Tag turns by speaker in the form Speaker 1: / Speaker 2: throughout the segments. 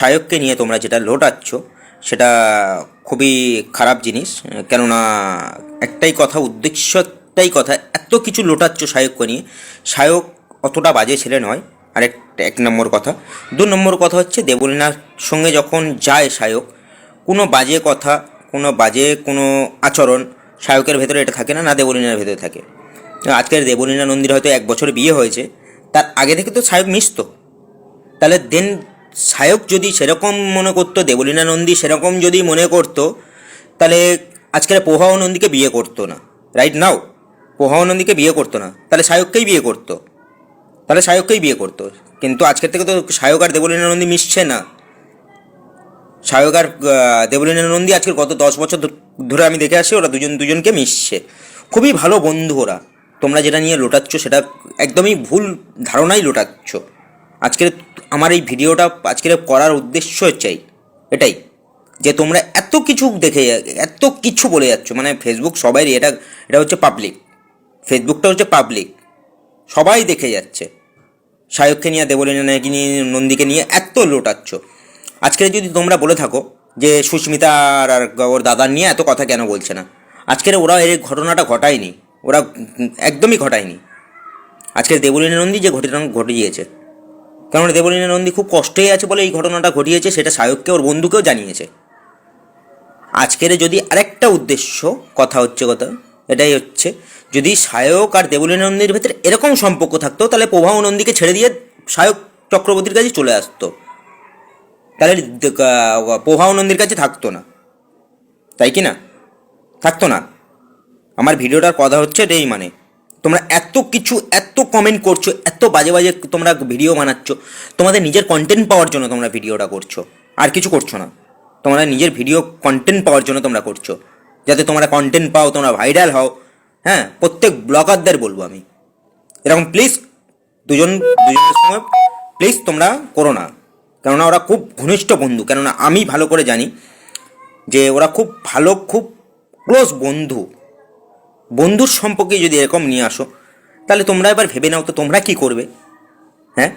Speaker 1: সায়ককে নিয়ে তোমরা যেটা লোটাচ্ছ সেটা খুবই খারাপ জিনিস। কেননা একটাই কথা, উদ্দেশ্য একটাই কথা, এত কিছু লোটাচ্ছ সায়ককে নিয়ে। সায়ক অতটা বাজে ছেলে নয়। আর এক নম্বর কথা। 2 নম্বর কথা হচ্ছে, দেবলীনার সঙ্গে যখন যায় সায়ক, কোনো বাজে কথা, কোনো আচরণ সায়কের ভেতরে এটা থাকে না, না দেবলীনার ভেতরে থাকে। আজকের দেবলীনা নন্দীর হয়তো 1 বছর বিয়ে হয়েছে, তার আগে থেকে তো সায়ক মিশতো। তাহলে দেন সায়ক যদি সেরকম মনে করতো, দেবলীনা নন্দী সেরকম যদি মনে করতো, তাহলে আজকের প্রভাও নন্দীকে বিয়ে করতো না। রাইট নাও প্রভাও নন্দীকে বিয়ে করতো না, তাহলে সায়ককেই বিয়ে করতো। কিন্তু আজকের থেকে তো সায়ক আর দেবলীনা নন্দী মিশছে না। সায়ক আর দেবলীনা নন্দী আজকের গত 10 বছর ধরে আমি দেখে আসি, ওরা দুজনকে মিশছে। খুবই ভালো বন্ধু ওরা। তোমরা যেটা নিয়ে লোটাচ্ছ সেটা একদমই ভুল ধারণাই লোটাচ্ছ। আজকের আমার এই ভিডিওটা আজকের করার উদ্দেশ্য হচ্ছে এটাই, যে তোমরা এত কিছু দেখে, এত কিছু বলে যাচ্ছ। মানে ফেসবুক সবাই, এটা হচ্ছে পাবলিক। ফেসবুকটা হচ্ছে পাবলিক, সবাই দেখে যাচ্ছে। সায়ককে নিয়ে, দেবলীনা নিয়ে, নন্দীকে নিয়ে এত লোটাচ্ছ। আজকে যদি তোমরা বলে থাকো যে সুস্মিতা আর ওর দাদার নিয়ে এত কথা কেন বলছে না, আজকের ওরা এই ঘটনাটা ঘটায়নি, ওরা একদমই ঘটায়নি। আজকের দেবলীনা নন্দী যে ঘটনা ঘটিয়েছে, কারণ দেবলীনা নন্দী খুব কষ্টেই আছে বলে এই ঘটনাটা ঘটিয়েছে, সেটা সায়ককে, ওর বন্ধুকেও জানিয়েছে। আজকের যদি আরেকটা উদ্দেশ্য কথা এটাই হচ্ছে, যদি সায়ক আর দেবলীনা নন্দীর ভেতরে এরকম সম্পর্ক থাকতো, তাহলে প্রভাও নন্দীকে ছেড়ে দিয়ে সায়ক চক্রবর্তীর কাছে চলে আসতো, তাহলে প্রভাও নন্দীর কাছে থাকতো না। তাই কি না? থাকতো না। আমার ভিডিওটার কথা হচ্ছে এটাই। মানে তোমরা এত কিছু, এত কমেন্ট করছো, এত বাজে বাজে তোমরা ভিডিও বানাচ্ছ, তোমাদের নিজের কন্টেন্ট পাওয়ার জন্য তোমরা ভিডিওটা করছো, আর কিছু করছো না। তোমরা নিজের ভিডিও কন্টেন্ট পাওয়ার জন্য তোমরা করছো, যাতে তোমরা কন্টেন্ট পাও, তোমরা ভাইরাল হও। হ্যাঁ, প্রত্যেক ব্লগারদের বলবো আমি, এরকম প্লিজ দুজনের সময় প্লিজ তোমরা করো না। কেননা ওরা খুব ঘনিষ্ঠ বন্ধু। কেননা আমি ভালো করে জানি যে ওরা খুব ভালো, খুব ক্লোজ বন্ধু। বন্ধুর সম্পর্কে যদি এরকম নিয়ে আসো, তাহলে তোমরা এবার ভেবে নাও তো তোমরা কি করবে। হ্যাঁ,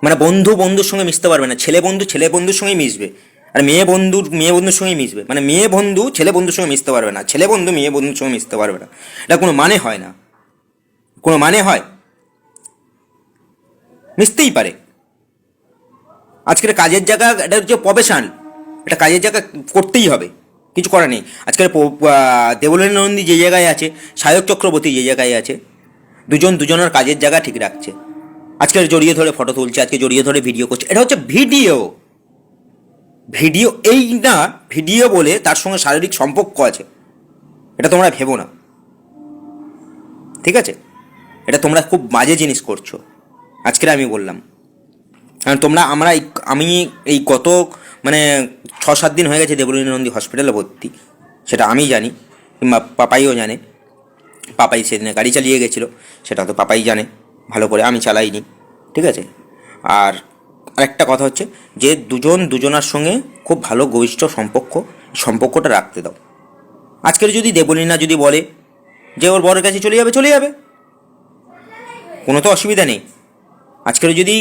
Speaker 1: মানে বন্ধুর সঙ্গে মিশতে পারবে না, ছেলে বন্ধুর সঙ্গেই মিশবে, আর মেয়ে বন্ধুর সঙ্গেই মিশবে। মানে মেয়ে বন্ধু ছেলে বন্ধুর সঙ্গে মিশতে পারবে না, ছেলে বন্ধু মেয়ে বন্ধুর সঙ্গে মিশতে পারবে না। এটা কোনো মানে হয় না, কোনো মানে হয়? মিশতেই পারে। আজকের কাজের জায়গা, এটা হচ্ছে প্রফেশন, এটা কাজের জায়গা, করতেই হবে, কিছু করার নেই। আজকের দেবলীনা নন্দী যে জায়গায় আছে, সায়ক চক্রবর্তী যে জায়গায় আছে, দুজনের কাজের জায়গা ঠিক রাখছে। আজকের জড়িয়ে ধরে ফটো তুলছে, আজকে জড়িয়ে ধরে ভিডিও করছে, এটা হচ্ছে ভিডিও। এই না, ভিডিও বলে তার সঙ্গে শারীরিক সম্পর্ক আছে, এটা তোমরা ভেবো না, ঠিক আছে? এটা তোমরা খুব বাজে জিনিস করছো। আজকের আমি বললাম, কারণ আমি এই গত মানে 6-7 দিন হয়ে গেছে দেবলীনা নন্দী হসপিটালে ভর্তি, সেটা আমি জানি, কিংবা পাপাইও জানে। পাপাই সেদিনে গাড়ি চালিয়ে গেছিলো, সেটা তো পাপাই জানে ভালো করে, আমি চালাইনি, ঠিক আছে? আর আরেকটা কথা হচ্ছে যে দুজনার সঙ্গে খুব ভালো ঘনিষ্ঠ সম্পর্কটা রাখতে দাও। আজকের যদি দেবলীনা যদি বলে যে ওর বরের কাছে চলে যাবে, কোনো তো অসুবিধা নেই। আজকের যদি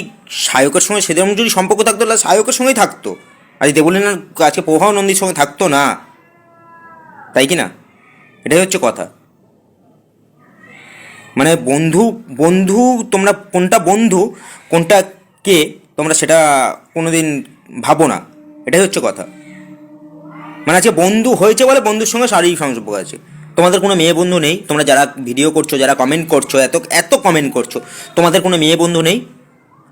Speaker 1: সায়কের সঙ্গে সেরকম যদি সম্পর্ক থাকতো, তাহলে সায়কের সঙ্গেই থাকতো, আর দেবলীনার আজকে প্রভাও নন্দীর সঙ্গে থাকতো না। তাই কি না? এটাই হচ্ছে কথা। মানে বন্ধু তোমরা কোনটা বন্ধু, কোনটা কে, তোমরা সেটা কোনোদিন ভাবো না। এটাই হচ্ছে কথা। মানে আজকে বন্ধু হয়েছে বলে বন্ধুর সঙ্গে শারীরিক সম্পর্ক আছে। তোমাদের কোনো মেয়ে বন্ধু নেই? তোমরা যারা ভিডিও করছো, যারা কমেন্ট করছো, এত কমেন্ট করছো, তোমাদের কোনো মেয়ে বন্ধু নেই?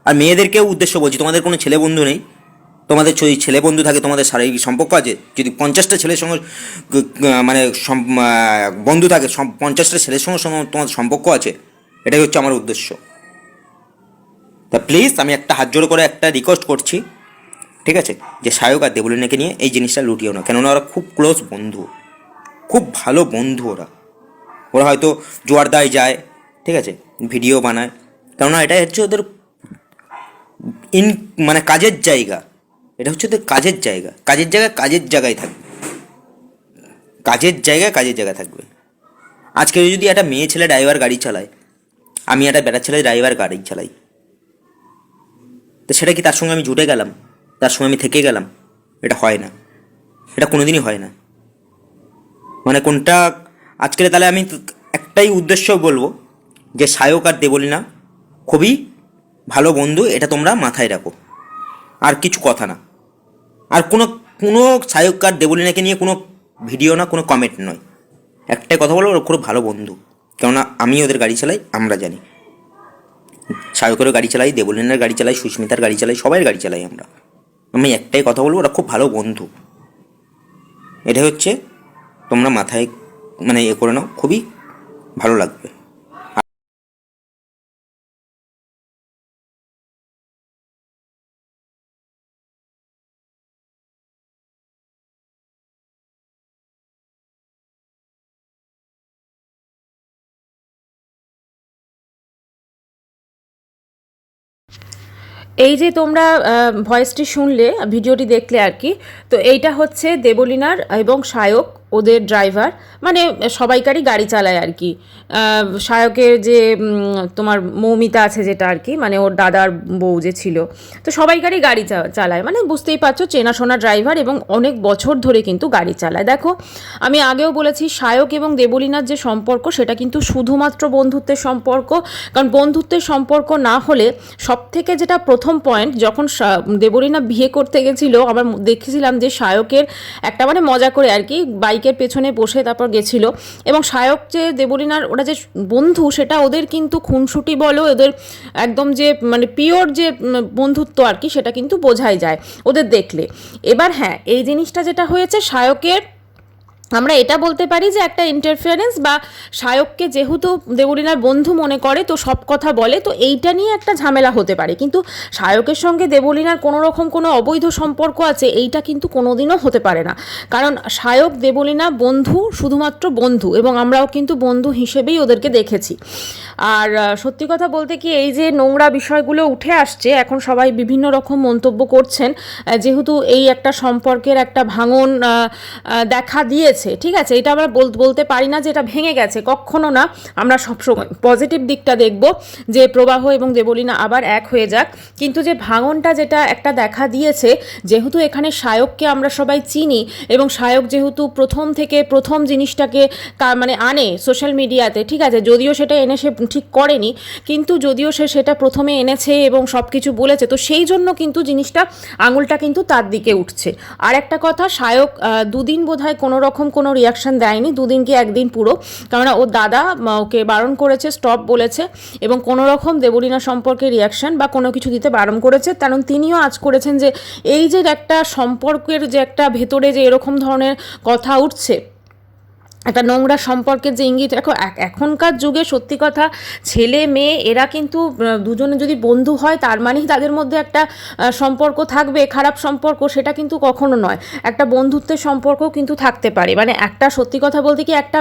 Speaker 1: আর মেয়েদেরকেও উদ্দেশ্য বলছি, তোমাদের কোনো ছেলে বন্ধু নেই? তোমাদের যদি ছেলে বন্ধু থাকে, তোমাদের শারীরিক সম্পর্ক আছে? যদি 50টা ছেলের সঙ্গে মানে বন্ধু থাকে, 50টা ছেলের সঙ্গে তোমাদের সম্পর্ক আছে, এটাই হচ্ছে আমার উদ্দেশ্য। তা প্লিজ আমি একটা হাত জোড়ো করে একটা রিকোয়েস্ট করছি, ঠিক আছে, যে সায়ক আর দেবলীনাকে নিয়ে এই জিনিসটা লুটিও না। কেননা ওরা খুব ক্লোজ বন্ধু, খুব ভালো বন্ধু। ওরা হয়তো জোয়ারদায় যায়, ঠিক আছে, ভিডিও বানায়, কেননা এটাই হচ্ছে ওদের মানে কাজের জায়গা। এটা হচ্ছে ওদের কাজের জায়গায় থাকবে, কাজের জায়গায় থাকবে। আজকে যদি একটা মেয়ে ছেলে ড্রাইভার গাড়ি চালায়, আমি একটা বেটা ছেলে ড্রাইভার গাড়ি চালাই, তো সেটা কি তার সঙ্গে আমি জুটে গেলাম? তার সময় আমি থেকে গেলাম, এটা হয় না, এটা কোনোদিনই হয় না। মানে কোনটা আজকের তাহলে আমি একটাই উদ্দেশ্য বলবো যে সায়ক আর দেবলীনা খুবই ভালো বন্ধু, এটা তোমরা মাথায় রাখো, আর কিছু কথা না। আর কোনো কোনো সায়ক আর দেবলীনাকে নিয়ে কোনো ভিডিও না, কোনো কমেন্ট নয়, একটাই কথা বলবো, ওরা খুব ভালো বন্ধু। কেননা আমি ওদের গাড়ি চালাই, আমরা জানি সায়কেরও গাড়ি চালাই, দেবলীনার গাড়ি চালাই, সুস্মিতার গাড়ি চালাই, সবাই গাড়ি চালাই আমরা। আমি একটাই কথা বলবো, ওরা খুব ভালো বন্ধু। এটা হচ্ছে তোমরা মাথায় মানে করে নাও, খুবই ভালো লাগবে।
Speaker 2: এই যে তোমরা ভয়েসটি শুনলে, ভিডিওটি দেখলে আর কি, তো এইটা হচ্ছে দেবলীনার এবং সায়ক, ওদের ড্রাইভার, মানে সবাইকারই গাড়ি চালায় আর কি। সায়কের যে তোমার মৌমিতা আছে যেটা আর কি, মানে ওর দাদার বউ যে ছিল, তো সবাইকারই গাড়ি চালায়, মানে বুঝতেই পারছো চেনাশোনা ড্রাইভার এবং অনেক বছর ধরে কিন্তু গাড়ি চালায়। দেখো আমি আগেও বলেছি সায়ক এবং দেবলীনার যে সম্পর্ক সেটা কিন্তু শুধুমাত্র বন্ধুত্বের সম্পর্ক, কারণ বন্ধুত্বের সম্পর্ক না হলে সব থেকে যেটা প্রথম পয়েন্ট, যখন দেবলীনা বিয়ে করতে গেছিল, আমরা দেখেছিলাম যে সায়কের একটা মানে মজা করে আর কি বাইকের পেছনে বসে তারপর গেছিল, এবং সায়ক যে দেবলীনার ওরা যে বন্ধু সেটা ওদের কিন্তু খুনসুটি বলো, ওদের একদম যে মানে পিওর যে বন্ধুত্ব আর কি, সেটা কিন্তু বোঝাই যায় ওদের দেখলে। এবার হ্যাঁ, এই জিনিসটা যেটা হয়েছে সায়কের, আমরা এটা বলতে পারি যে একটা ইন্টারফিয়ারেন্স, বা সায়ককে যেহেতু দেবলীনার বন্ধু মনে করে তো সব কথা বলে, তো এইটা নিয়ে একটা ঝামেলা হতে পারে। কিন্তু সায়কের সঙ্গে দেবলীনার কোনো রকম কোনো অবৈধ সম্পর্ক আছে এইটা কিন্তু কোনোদিনও হতে পারে না, কারণ সায়ক দেবলীনা বন্ধু, শুধুমাত্র বন্ধু, এবং আমরাও কিন্তু বন্ধু হিসেবেই ওদেরকে দেখেছি। আর সত্যি কথা বলতে কি, এই যে নোংরা বিষয়গুলো উঠে আসছে এখন, সবাই বিভিন্ন রকম মন্তব্য করছেন, যেহেতু এই একটা সম্পর্কের একটা ভাঙন দেখা দিয়েছে, ঠিক আছে, এটা আমরা বলতে পারি না যে এটা ভেঙে গেছে, কখনো না। আমরা সবসময় পজিটিভ দিকটা দেখব, যে প্রবাহ এবং দেবলীনা আবার এক হয়ে যাক। কিন্তু যে ভাঙনটা যেটা একটা দেখা দিয়েছে, যেহেতু এখানে সায়ককে আমরা সবাই চিনি, এবং সায়ক যেহেতু প্রথম থেকে প্রথম জিনিসটাকে মানে আনে সোশ্যাল মিডিয়াতে, ঠিক আছে, যদিও সেটা এনে সে ঠিক করেনি, কিন্তু যদিও সে সেটা প্রথমে এনেছে এবং সব কিছু বলেছে, তো সেই জন্য কিন্তু জিনিসটা আঙুলটা কিন্তু তার দিকে উঠছে। আর একটা কথা, সায়ক দুদিন বোধহয় কোনো রকম কোনো রিয়াকশান দেয়নি, দুদিন কি একদিন পুরো, কেননা ওর দাদা ওকে বারণ করেছে, স্টপ বলেছে, এবং কোনো রকম দেবলীনা সম্পর্কে রিয়াকশান বা কোনো কিছু দিতে বারণ করেছে, কারণ তিনিও আজ করেছেন যে এই যে একটা সম্পর্কের যে একটা ভেতরে যে এরকম ধরনের কথা উঠছে, একটা নোংরা সম্পর্কের যে ইঙ্গিত, এখনকার যুগে সত্যি কথা, ছেলে মেয়ে এরা কিন্তু দুজনে যদি বন্ধু হয় তার মানেই তাদের মধ্যে একটা সম্পর্ক থাকবে, খারাপ সম্পর্ক সেটা কিন্তু কখনো নয়। একটা বন্ধুত্বের সম্পর্কও কিন্তু থাকতে পারে, মানে একটা সত্যি কথা বলতে কি, একটা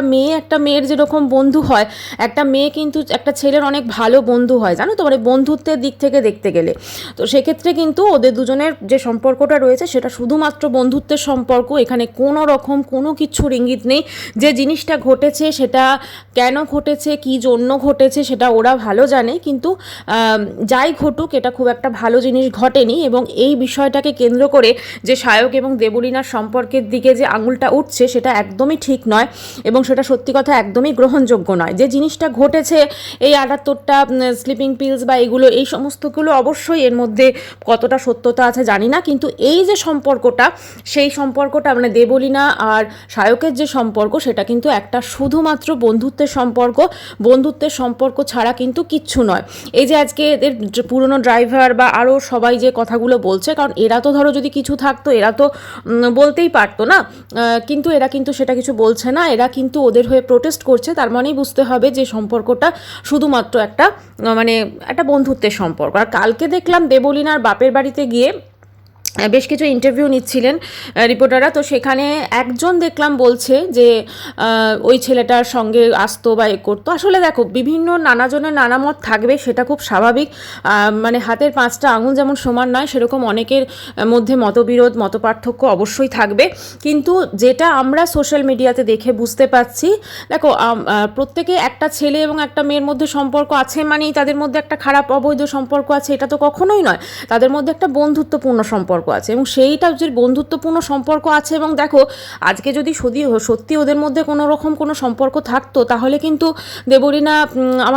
Speaker 2: মেয়ের যেরকম বন্ধু হয়, একটা মেয়ে কিন্তু একটা ছেলের অনেক ভালো বন্ধু হয়, জানো তো, মানে বন্ধুত্বের দিক থেকে দেখতে গেলে। তো সেক্ষেত্রে কিন্তু ওদের দুজনের যে সম্পর্কটা রয়েছে সেটা শুধুমাত্র বন্ধুত্বের সম্পর্ক, এখানে কোনো রকম কোনো কিছুর ইঙ্গিত নেই। যে জিনিসটা ঘটেছে সেটা কেন ঘটেছে, কী জন্য ঘটেছে সেটা ওরা ভালো জানে, কিন্তু যাই ঘটুক এটা খুব একটা ভালো জিনিস ঘটেনি, এবং এই বিষয়টাকে কেন্দ্র করে যে সায়ক এবং দেবলীনার সম্পর্কের দিকে যে আঙুলটা উঠছে সেটা একদমই ঠিক নয়, এবং সেটা সত্যি কথা একদমই গ্রহণযোগ্য নয়। যে জিনিসটা ঘটেছে, এই 78টা স্লিপিং পিলস বা এগুলো, এই সমস্তগুলো অবশ্যই এর মধ্যে কতটা সত্যতা আছে জানি না, কিন্তু এই যে সম্পর্কটা, সেই সম্পর্কটা মানে দেবলীনা আর সায়কের যে সম্পর্ক সেটা কিন্তু একটা শুধুমাত্র বন্ধুত্বের সম্পর্ক, বন্ধুত্বের সম্পর্ক ছাড়া কিন্তু কিচ্ছু নয়। এই যে আজকে এদের পুরনো ড্রাইভার বা আরও সবাই যে কথাগুলো বলছে, কারণ এরা তো ধরো যদি কিছু থাকতো এরা তো বলতেই পারতো না, কিন্তু এরা কিন্তু সেটা কিছু বলছে না, এরা কিন্তু ওদের হয়ে প্রোটেস্ট করছে, তার মানেই বুঝতে হবে যে সম্পর্কটা শুধুমাত্র একটা মানে একটা বন্ধুত্বের সম্পর্ক। আর কালকে দেখলাম দেবলীনার বাপের বাড়িতে গিয়ে বেশ কিছু ইন্টারভিউ নিচ্ছিলেন রিপোর্টাররা, তো সেখানে একজন দেখলাম বলছে যে ওই ছেলেটার সঙ্গে আসতো বা এ করতো। আসলে দেখো, বিভিন্ন নানাজনের নানা মত থাকবে, সেটা খুব স্বাভাবিক, মানে হাতের 5টা আঙুল যেমন সমান নয়, সেরকম অনেকের মধ্যে মতবিরোধ মতপার্থক্য অবশ্যই থাকবে, কিন্তু যেটা আমরা সোশ্যাল মিডিয়াতে দেখে বুঝতে পারছি, দেখো প্রত্যেকে একটা ছেলে এবং একটা মেয়ের মধ্যে সম্পর্ক আছে মানেই তাদের মধ্যে একটা খারাপ অবৈধ সম্পর্ক আছে, এটা তো কখনোই নয়, তাদের মধ্যে একটা বন্ধুত্বপূর্ণ সম্পর্ক আছে, এবং সেইটা যে বন্ধুত্বপূর্ণ সম্পর্ক আছে। এবং দেখো আজকে যদি সত্যি ওদের মধ্যে কোনো রকম কোনো সম্পর্ক থাকতো, তাহলে কিন্তু দেবলীনা আমার